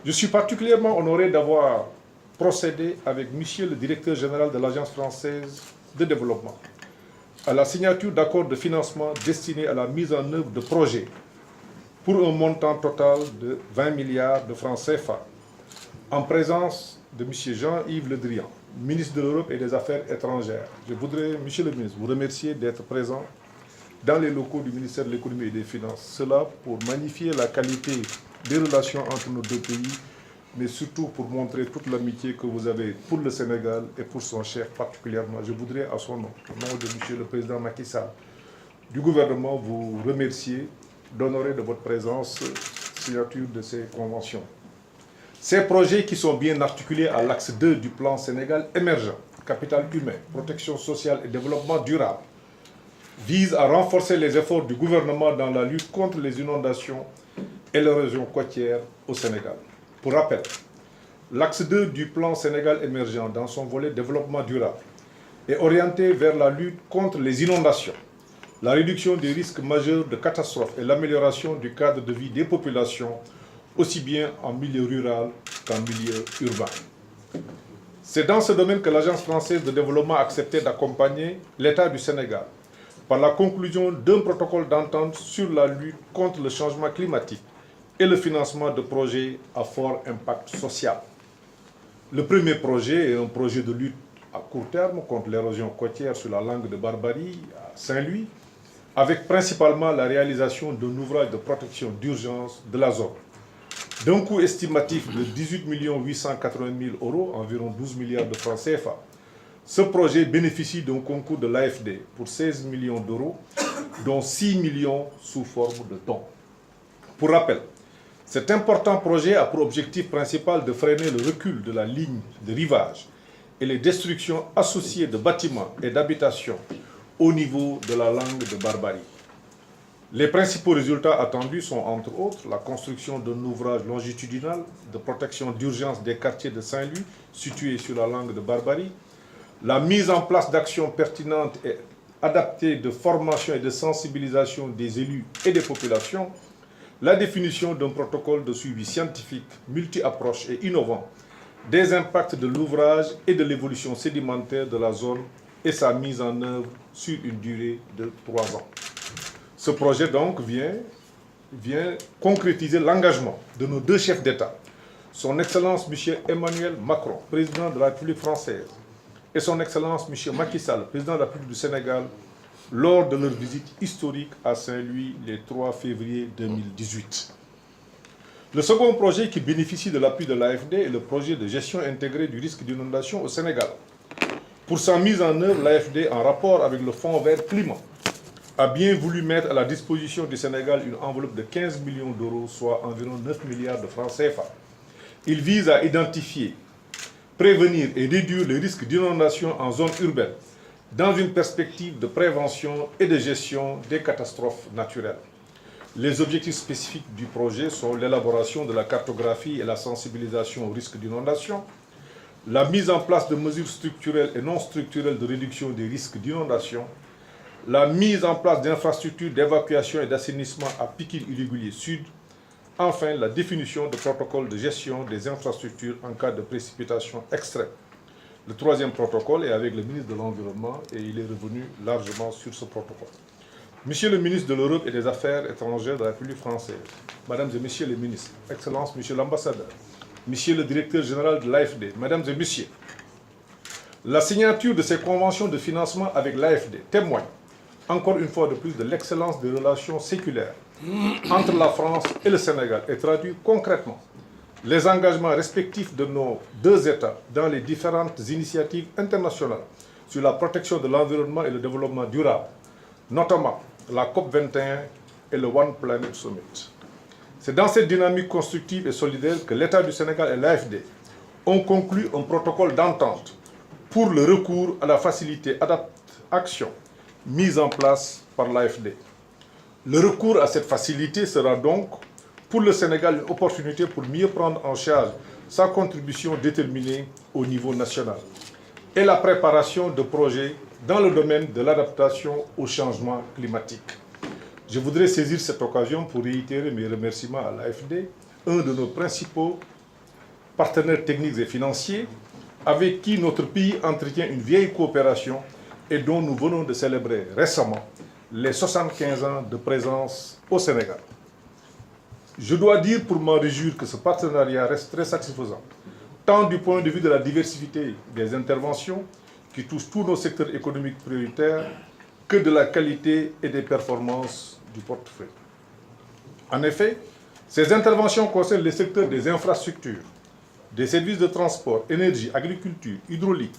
Je suis particulièrement honoré d'avoir procédé avec Monsieur le directeur général de l'Agence française de développement à la signature d'accords de financement destinés à la mise en œuvre de projets pour un montant total de 20 milliards de francs CFA, en présence de M. Jean-Yves Le Drian, ministre de l'Europe et des Affaires étrangères. Je voudrais, Monsieur le ministre, vous remercier d'être présent dans les locaux du ministère de l'Économie et des Finances. Cela pour magnifier la qualité des relations entre nos deux pays, mais surtout pour montrer toute l'amitié que vous avez pour le Sénégal et pour son chef particulièrement. Je voudrais, à son nom, au nom de M. le Président Macky Sall, du gouvernement, vous remercier d'honorer de votre présence signature de ces conventions. Ces projets qui sont bien articulés à l'axe 2 du plan Sénégal émergent, capital humain, protection sociale et développement durable, visent à renforcer les efforts du gouvernement dans la lutte contre les inondations et l'érosion côtière au Sénégal. Pour rappel, l'axe 2 du plan Sénégal émergent dans son volet développement durable est orienté vers la lutte contre les inondations, la réduction des risques majeurs de catastrophes et l'amélioration du cadre de vie des populations, aussi bien en milieu rural qu'en milieu urbain. C'est dans ce domaine que l'Agence française de développement a accepté d'accompagner l'État du Sénégal par la conclusion d'un protocole d'entente sur la lutte contre le changement climatique et le financement de projets à fort impact social. Le premier projet est un projet de lutte à court terme contre l'érosion côtière sur la langue de Barbarie à Saint-Louis, avec principalement la réalisation d'un ouvrage de protection d'urgence de la zone. D'un coût estimatif de 18 880 000 €, environ 12 milliards de francs CFA, ce projet bénéficie d'un concours de l'AFD pour 16 millions d'euros, dont 6 millions sous forme de dons. Pour rappel, cet important projet a pour objectif principal de freiner le recul de la ligne de rivage et les destructions associées de bâtiments et d'habitations au niveau de la langue de Barbarie. Les principaux résultats attendus sont entre autres la construction d'un ouvrage longitudinal de protection d'urgence des quartiers de Saint-Louis situés sur la langue de Barbarie, la mise en place d'actions pertinentes et adaptées de formation et de sensibilisation des élus et des populations, la définition d'un protocole de suivi scientifique, multi-approche et innovant des impacts de l'ouvrage et de l'évolution sédimentaire de la zone et sa mise en œuvre sur une durée de 3 ans. Ce projet donc vient concrétiser l'engagement de nos deux chefs d'État, son Excellence M. Emmanuel Macron, président de la République française, et son Excellence M. Macky Sall, président de la République du Sénégal, lors de leur visite historique à Saint-Louis le 3 février 2018. Le second projet qui bénéficie de l'appui de l'AFD est le projet de gestion intégrée du risque d'inondation au Sénégal. Pour sa mise en œuvre, l'AFD, en rapport avec le Fonds vert climat, a bien voulu mettre à la disposition du Sénégal une enveloppe de 15 millions d'euros, soit environ 9 milliards de francs CFA. Il vise à identifier, prévenir et réduire les risques d'inondation en zone urbaine, dans une perspective de prévention et de gestion des catastrophes naturelles. Les objectifs spécifiques du projet sont l'élaboration de la cartographie et la sensibilisation au risque d'inondation, la mise en place de mesures structurelles et non structurelles de réduction des risques d'inondation, la mise en place d'infrastructures d'évacuation et d'assainissement à Pikine irrégulier sud, enfin la définition de protocoles de gestion des infrastructures en cas de précipitations extrêmes. Le troisième protocole est avec le ministre de l'Environnement et il est revenu largement sur ce protocole. Monsieur le ministre de l'Europe et des Affaires étrangères de la République française, Mesdames et Messieurs les ministres, Excellences, Monsieur l'ambassadeur, Monsieur le directeur général de l'AFD, Mesdames et Messieurs, la signature de ces conventions de financement avec l'AFD témoigne encore une fois de plus de l'excellence des relations séculaires entre la France et le Sénégal et traduit concrètement les engagements respectifs de nos deux États dans les différentes initiatives internationales sur la protection de l'environnement et le développement durable, notamment la COP21 et le One Planet Summit. C'est dans cette dynamique constructive et solidaire que l'État du Sénégal et l'AFD ont conclu un protocole d'entente pour le recours à la facilité Action mise en place par l'AFD. Le recours à cette facilité sera donc pour le Sénégal une opportunité pour mieux prendre en charge sa contribution déterminée au niveau national et la préparation de projets dans le domaine de l'adaptation au changement climatique. Je voudrais saisir cette occasion pour réitérer mes remerciements à l'AFD, un de nos principaux partenaires techniques et financiers, avec qui notre pays entretient une vieille coopération et dont nous venons de célébrer récemment les 75 ans de présence au Sénégal. Je dois dire pour m'en réjouir que ce partenariat reste très satisfaisant, tant du point de vue de la diversité des interventions qui touchent tous nos secteurs économiques prioritaires, que de la qualité et des performances du portefeuille. En effet, ces interventions concernent les secteurs des infrastructures, des services de transport, énergie, agriculture, hydraulique,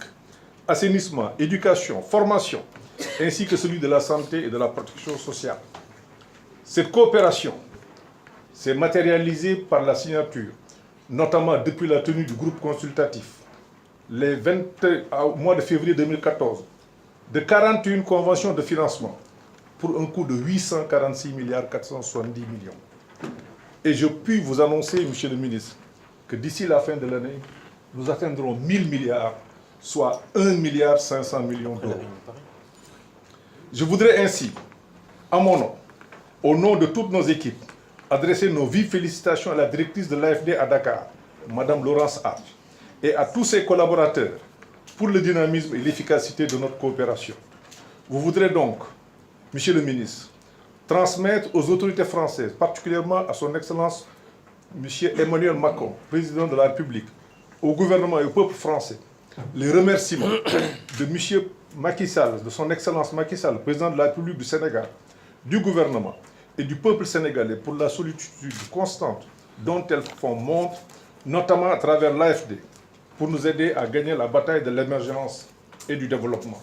assainissement, éducation, formation, ainsi que celui de la santé et de la protection sociale. Cette coopération s'est matérialisée par la signature, notamment depuis la tenue du groupe consultatif, au mois de février 2014, de 41 conventions de financement pour un coût de 846 milliards 470 millions. Et je puis vous annoncer, Monsieur le ministre, que d'ici la fin de l'année, nous atteindrons 1000 milliards, soit 1 milliard 500 millions d'euros. Je voudrais ainsi, à mon nom, au nom de toutes nos équipes, adresser nos vives félicitations à la directrice de l'AFD à Dakar, Madame Laurence Hart, et à tous ses collaborateurs pour le dynamisme et l'efficacité de notre coopération. Vous voudrez donc, Monsieur le ministre, transmettre aux autorités françaises, particulièrement à son Excellence Monsieur Emmanuel Macron, président de la République, au gouvernement et au peuple français, les remerciements de Monsieur Macky Sall, de son Excellence Macky Sall, président de la République du Sénégal, du gouvernement et du peuple sénégalais pour la sollicitude constante dont elles font montre, notamment à travers l'AFD, pour nous aider à gagner la bataille de l'émergence et du développement.